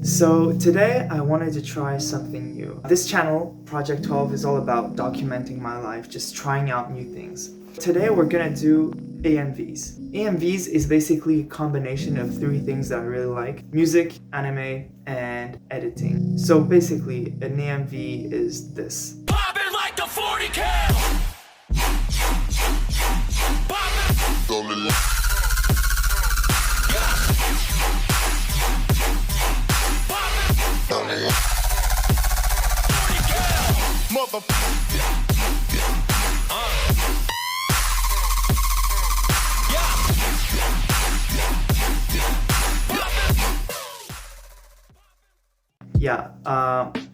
So today I wanted to try something new. This channel, Project 12, is all about documenting my life, just trying out new things. Today we're gonna do AMVs. AMVs is basically a combination of three things that I really like: music, anime, and editing. So basically an AMV is this. Popping like the 40 cal.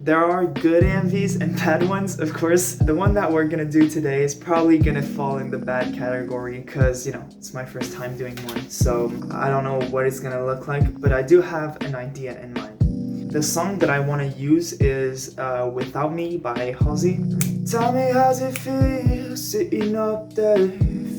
There are good AMVs and bad ones, of course. The one that we're gonna do today is probably gonna fall in the bad category because, you know, it's my first time doing one. So I don't know what it's gonna look like, but I do have an idea in mind. The song that I want to use is Without Me by Halsey. Tell me how's it feel sitting up there,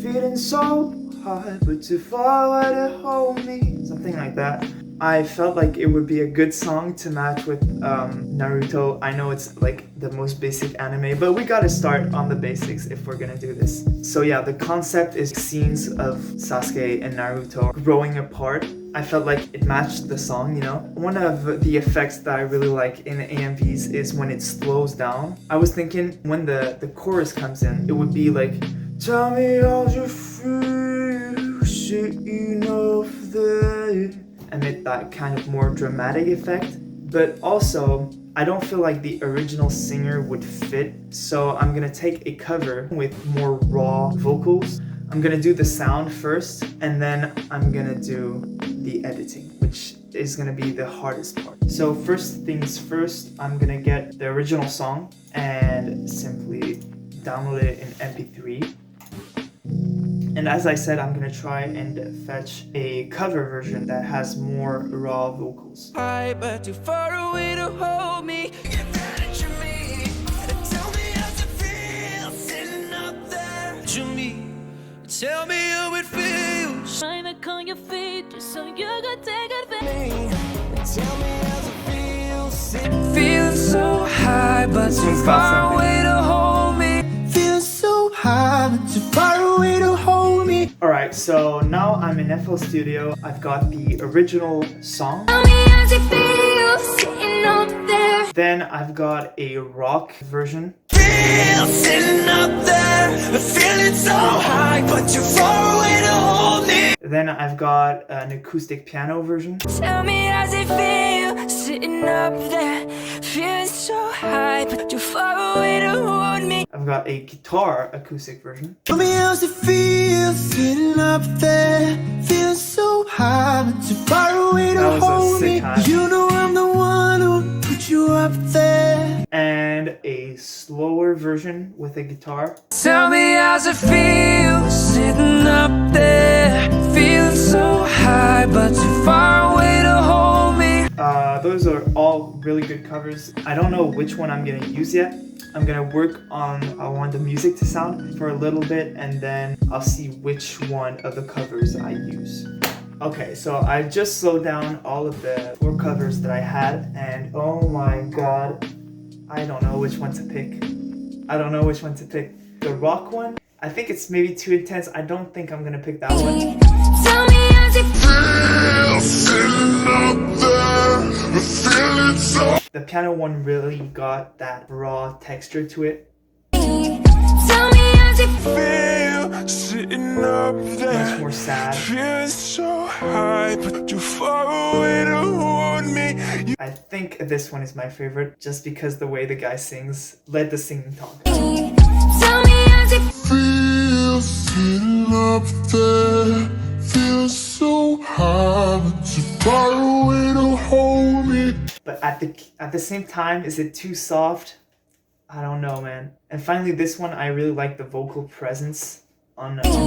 feeling so high but too far away to hold me. Something like that. I felt like it would be a good song to match with Naruto. I know it's like the most basic anime, but we gotta start on the basics if we're gonna do this. So yeah, the concept is scenes of Sasuke and Naruto growing apart. I felt like it matched the song, you know? One of the effects that I really like in AMVs is when it slows down. I was thinking when the chorus comes in, it would be like, tell me how you feel sitting up there. Emit that kind of more dramatic effect, but also I don't feel like the original singer would fit, so I'm gonna take a cover with more raw vocals. I'm gonna do the sound first, and then I'm gonna do the editing, which is gonna be the hardest part. So first things first, I'm gonna get the original song and simply download it in MP3. And as I said, I'm gonna try and fetch a cover version that has more raw vocals. Hi, but too far away to hold me. Get mad at me. Tell me how it feels sitting up there. To me, tell me how it feels. Trying to calm your feet just so you could take advantage. Tell me how it feels. Feeling so high, but too far away to hold me. Feeling so high, but too far away to hold me. Alright, so now I'm in FL Studio. I've got the original song. Tell me how it feels sitting up there. Then I've got a rock version. Feel sitting up there, feeling so high, but too far away to hold me. Then I've got an acoustic piano version. Tell me how it feels sitting up there, feeling so high, but too far away to hold me. I've got a guitar acoustic version. Tell me how it feels sitting up there, feeling so high, but too far away to That was a hold me. sick high. You know I'm the one who put you up there. And a slower version with a guitar. Tell me how's it feel sitting up there, feeling so high, but too far away to hold me. Those are all really good covers. I don't know which one I'm gonna use yet. I'm gonna work on how I want the music to sound for a little bit, and then I'll see which one of the covers I use. Okay, so I just slowed down all of the 4 covers that I had, and oh my god, I don't know which one to pick. I don't know which one to pick. The rock one? I think it's maybe too intense. I don't think I'm gonna pick that one. Tell me how it feels. The piano one really got that raw texture to it. Tell me how it Feel sitting up there, Much more sad. feeling so high, but too far away to hold me. I think this one is my favorite just because the way the guy sings. Let the singing talk. Tell me how it Feel sitting up there, feel so high, but too far away to hold me. But at the same time, is it too soft? I don't know, man. And finally, this one, I really like the vocal presence on this one.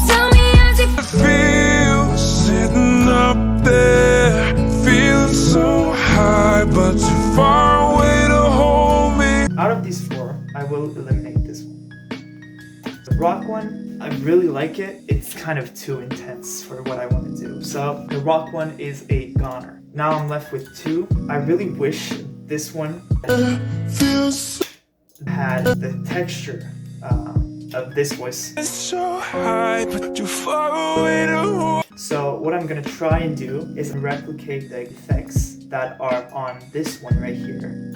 Tell me how it Feel sitting up there, feeling so high, but too far away to hold me. Out of these 4, I will eliminate this one. The rock one, I really like it. It's kind of too intense for what I want to do. So the rock one is a goner. Now I'm left with 2. I really wish this one had the texture of this voice. It's so high, but you're far away to hold. So what I'm gonna try and do is replicate the effects that are on this one right here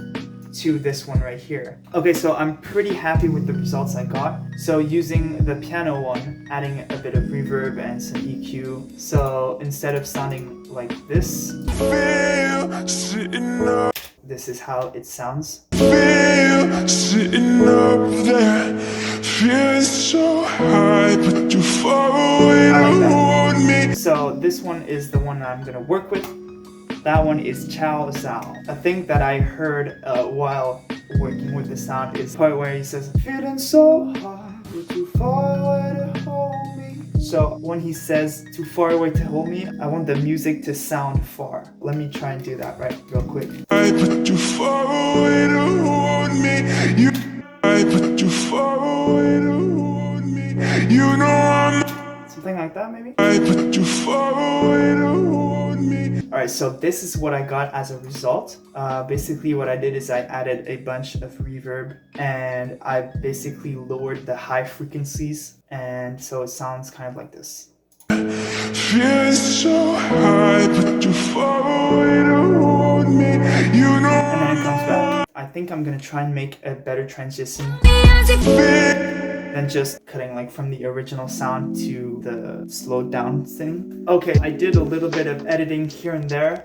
to this one right here. Okay, so I'm pretty happy with the results I got. So using the piano one, adding a bit of reverb and some EQ. So instead of sounding like this, Feel sitting up, this is how it sounds. feel sitting up there. Feeling so high, but you're far away I like to that. hold me. So this one is the one I'm gonna work with. That one is Chow Sao. A thing that I heard while working with the sound is the part where he says, feeling so high, you're too far away to hold me. So when he says too far away to hold me, I want the music to sound far. Let me try and do that real quick. But you're far away to hold me. But you're far away to hold me. You know I'm Something like that maybe? but you're far away to hold me. Alright, so this is what I got as a result. Basically what I did is I added a bunch of reverb and I basically lowered the high frequencies, and so it sounds kind of like this. Feeling so high, but you're far away to hold me. You know And then it comes back. I think I'm gonna try and make a better transition than just cutting like from the original sound to the slowed down thing. Okay, I did a little bit of editing here and there.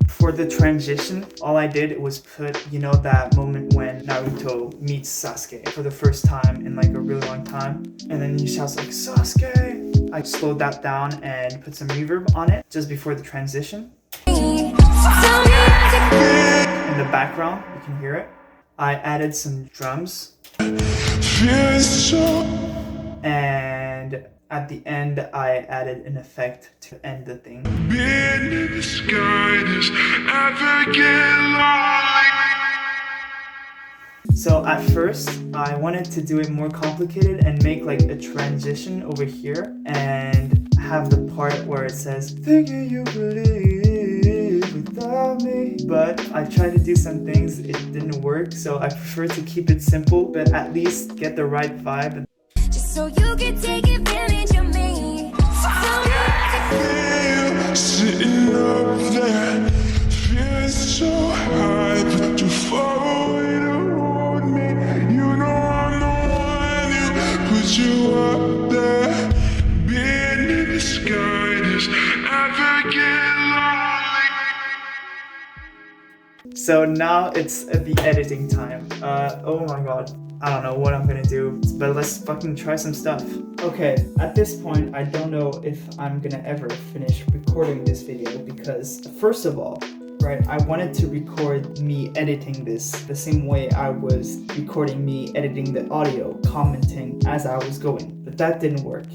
For the transition, all I did was put, you know, that moment when Naruto meets Sasuke for the first time in like a really long time, and then he shouts like Sasuke. I slowed that down and put some reverb on it just before the transition. In the background, you can hear it. I added some drums. feeling so. And at the end, I added an effect to end the thing. Being in the sky does ever get lonely. So at first, I wanted to do it more complicated and make like a transition over here and have the part where it says, thinking you believe without me. But I tried to do some things, it didn't work. So I prefer to keep it simple, but at least get the right vibe. Just so you can take advantage of me. Feel sitting up there. Feeling so high, but you're far away to hold me. You know I'm the one who put you up there. Being in the sky does ever get lonely. So now it's the editing time. Oh my god. I don't know what I'm gonna do, but let's fucking try some stuff. Okay, at this point, I don't know if I'm gonna ever finish recording this video because, first of all, right, I wanted to record me editing this the same way I was recording me editing the audio, commenting as I was going. But that didn't work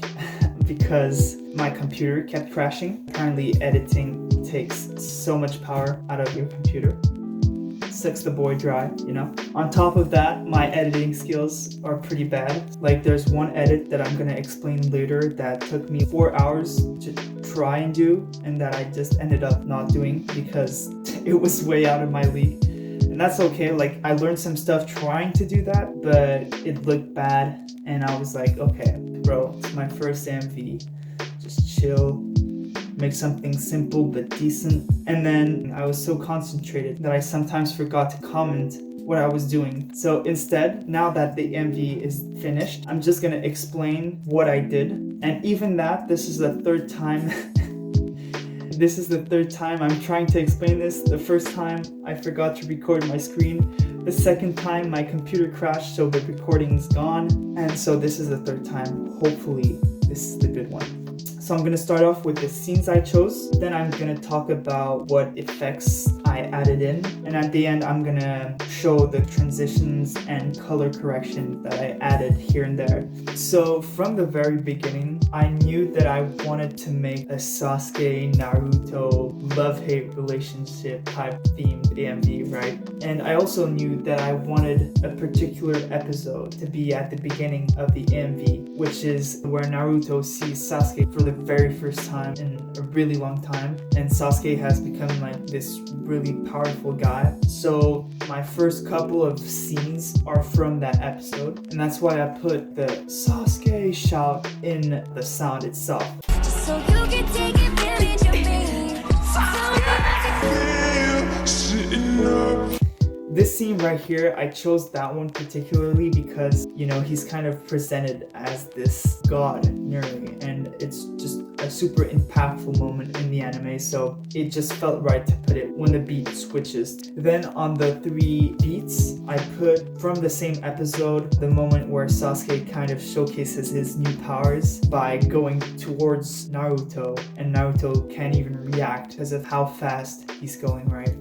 because my computer kept crashing. Apparently, editing takes so much power out of your computer. Sucks the boy dry, you know? On top of that, my editing skills are pretty bad. Like there's one edit that I'm gonna explain later that took me 4 hours to try and do and that I just ended up not doing because it was way out of my league. And that's okay, like I learned some stuff trying to do that, but it looked bad and I was like, okay, bro, it's my first AMV, just chill. Make something simple but decent. And then I was so concentrated that I sometimes forgot to comment what I was doing. So instead, now that the MV is finished, I'm just gonna explain what I did. And even that, this is the third time this is the third time I'm trying to explain this. The first time I forgot to record my screen. The second time my computer crashed, so the recording's gone. And so this is the third time. Hopefully this is the good one. So I'm gonna start off with the scenes I chose. Then I'm gonna talk about what effects I I added in. And at the end, I'm gonna show the transitions and color correction that I added here and there. So from the very beginning, I knew that I wanted to make a Sasuke Naruto love-hate relationship type themed AMV, right? And I also knew that I wanted a particular episode to be at the beginning of the AMV, which is where Naruto sees Sasuke for the very first time in a really long time, and Sasuke has become like this really powerful guy. So my first couple of scenes are from that episode, and that's why I put the Sasuke shout in the sound itself. So you can take advantage of me. This scene right here, I chose that one particularly because, you know, he's kind of presented as this god nearly, and it's just a super impactful moment in the anime, so it just felt right to put it when the beat switches. Then on the 3 beats, I put from the same episode the moment where Sasuke kind of showcases his new powers by going towards Naruto, and Naruto can't even react because of how fast he's going, right?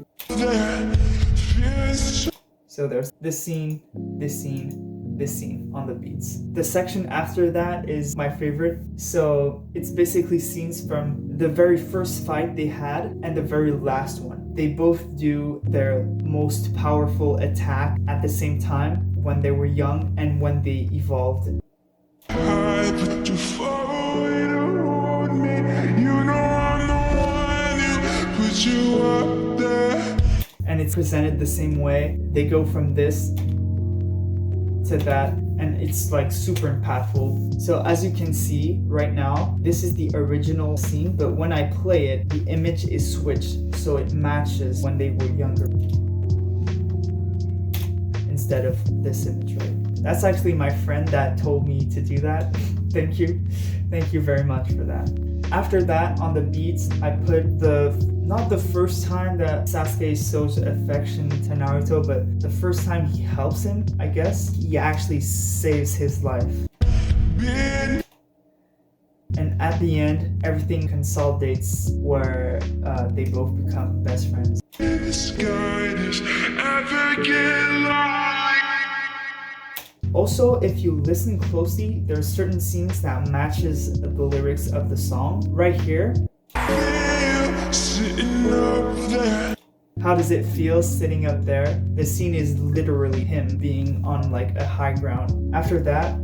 So there's this scene, this scene, this scene on the beats. The section after that is my favorite. So it's basically scenes from the very first fight they had and the very last one. They both do their most powerful attack at the same time when they were young and when they evolved. And it's presented the same way. They go from this to that, and it's like super impactful. So as you can see right now, this is the original scene, but when I play it, the image is switched so it matches when they were younger instead of this image, right? That's actually my friend that told me to do that. Thank you very much for that. After that, on the beats, I put not the first time that Sasuke shows affection to Naruto, but the first time he helps him, I guess. He actually saves his life. And at the end, everything consolidates where they both become best friends. Also, if you listen closely, there are certain scenes that matches the lyrics of the song. Right here. How does it feel sitting up there? The scene is literally him being on like a high ground. After that,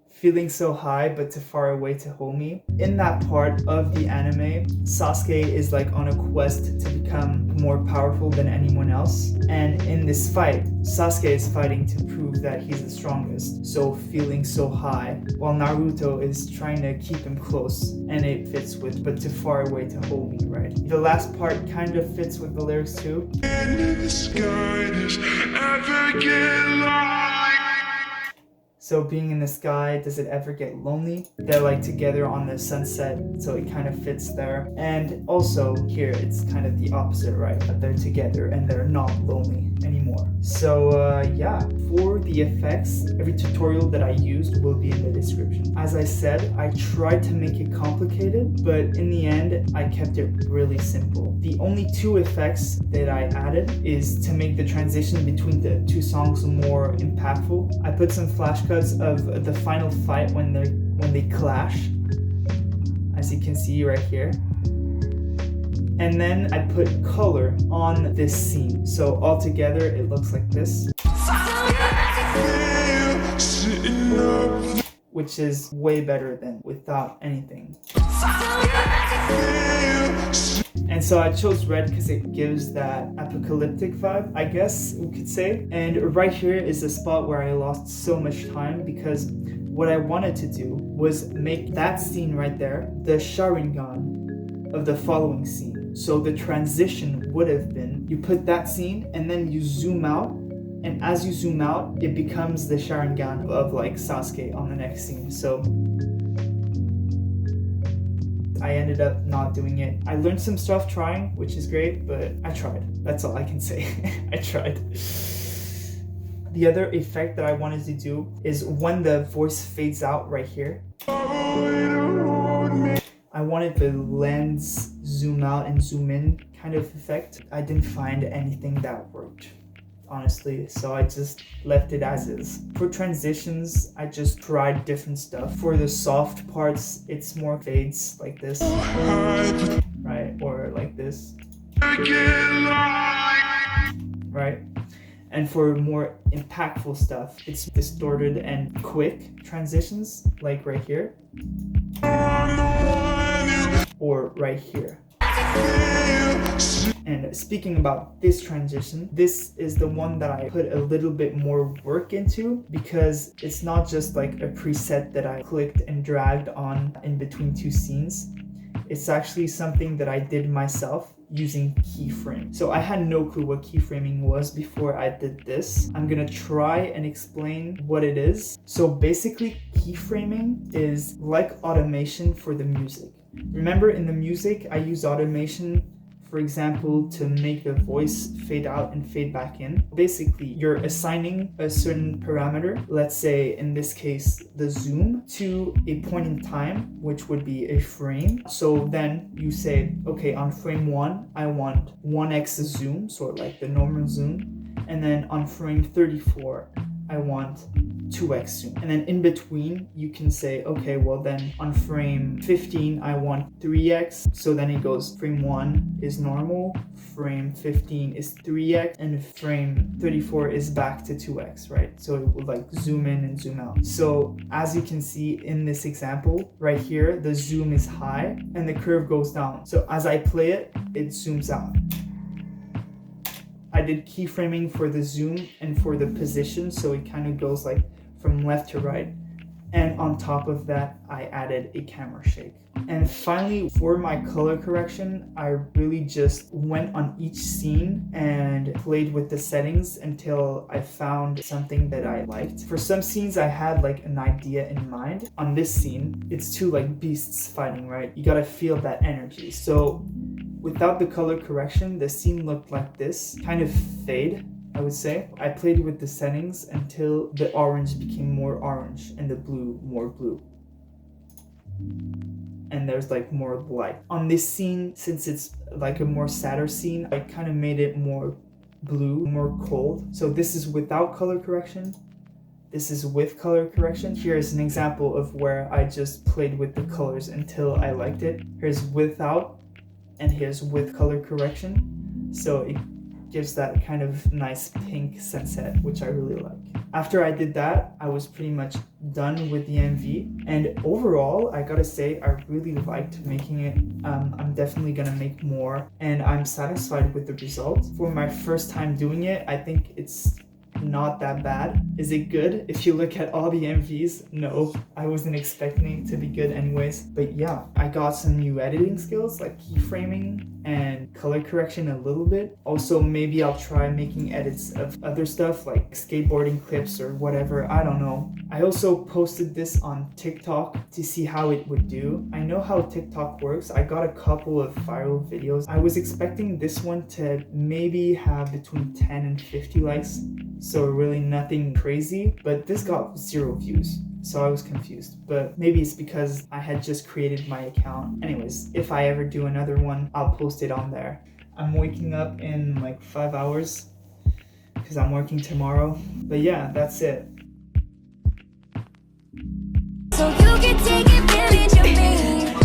feeling so high but too far away to hold me. In that part of the anime, Sasuke is like on a quest to become more powerful than anyone else. And in this fight, Sasuke is fighting to prove that he's the strongest, so feeling so high, while Naruto is trying to keep him close, and it fits with but too far away to hold me, right? The last part kind of fits with the lyrics too. So being in the sky, does it ever get lonely? They're like together on the sunset, so it kind of fits there. And also here, it's kind of the opposite, right? They're together and they're not lonely anymore. So yeah, for the effects, every tutorial that I used will be in the description. As I said, I tried to make it complicated, but in the end, I kept it really simple. The only 2 effects that I added is to make the transition between the 2 songs more impactful. I put some flashcards of the final fight when they clash, as you can see right here. And then I put color on this scene, so all together it looks like this, which is way better than without anything. And so I chose red because it gives that apocalyptic vibe, I guess we could say. And right here is the spot where I lost so much time, because what I wanted to do was make that scene right there the Sharingan of the following scene. So the transition would have been, you put that scene and then you zoom out, and as you zoom out, it becomes the Sharingan of like Sasuke on the next scene. So I ended up not doing it. I learned some stuff trying, which is great, but I tried. That's all I can say. I tried. The other effect that I wanted to do is when the voice fades out right here, I wanted the lens zoom out and zoom in kind of effect. I didn't find anything that worked, honestly, so I just left it as is. For transitions, I just tried different stuff. For the soft parts, it's more fades like this, right? Or like this, right? And for more impactful stuff, it's distorted and quick transitions, like right here, or right here. And speaking about this transition, this is the one that I put a little bit more work into, because it's not just like a preset that I clicked and dragged on in between two scenes. It's actually something that I did myself using keyframe. So I had no clue what keyframing was before I did this. I'm gonna try and explain what it is. So basically, keyframing is like automation for the music. Remember, in the music, I use automation, for example, to make the voice fade out and fade back in. Basically, you're assigning a certain parameter, let's say in this case, the zoom, to a point in time, which would be a frame. So then you say, okay, on frame 1, I want 1x zoom, sort of like the normal zoom. And then on frame 34, I want 2x zoom. And then in between, you can say, okay, well then on frame 15, I want 3x. So then it goes, frame 1 is normal, frame 15 is 3x, and frame 34 is back to 2x, right? So it will like zoom in and zoom out. So as you can see in this example right here, the zoom is high and the curve goes down. So as I play it, it zooms out. I did keyframing for the zoom and for the position, so it kind of goes like from left to right. And on top of that, I added a camera shake. And finally, for my color correction, I really just went on each scene and played with the settings until I found something that I liked. For some scenes, I had like an idea in mind. On this scene, it's two like beasts fighting, right? You gotta feel that energy. So without the color correction, the scene looked like this, kind of fade, I would say. I played with the settings until the orange became more orange and the blue more blue. And there's like more light. On this scene, since it's like a more sadder scene, I kind of made it more blue, more cold. So this is without color correction. This is with color correction. Here's an example of where I just played with the colors until I liked it. Here's without, and here's with color correction. So it gives that kind of nice pink sunset, which I really like. After I did that, I was pretty much done with the AMV. And overall, I gotta say, I really liked making it. I'm definitely gonna make more, and I'm satisfied with the result. For my first time doing it, I think it's not that bad. Is it good? If you look at all the MVs, no, I wasn't expecting it to be good anyways. But yeah, I got some new editing skills like keyframing and color correction a little bit. Also, maybe I'll try making edits of other stuff like skateboarding clips or whatever, I don't know. I also posted this on TikTok to see how it would do. I know how TikTok works. I got a couple of viral videos. I was expecting this one to maybe have between 10 and 50 likes. So really nothing crazy, but this got 0 views. So I was confused, but maybe it's because I had just created my account. Anyways, if I ever do another one, I'll post it on there. I'm waking up in like 5 hours because I'm working tomorrow. But yeah, that's it. So you can take advantage of me.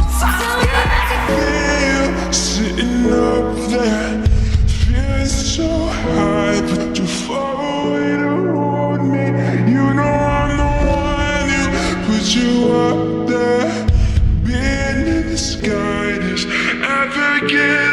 Sitting up there, feeling so high, but too far away to hold me. You know I'm the one who put you up there. Being in the sky is ever again.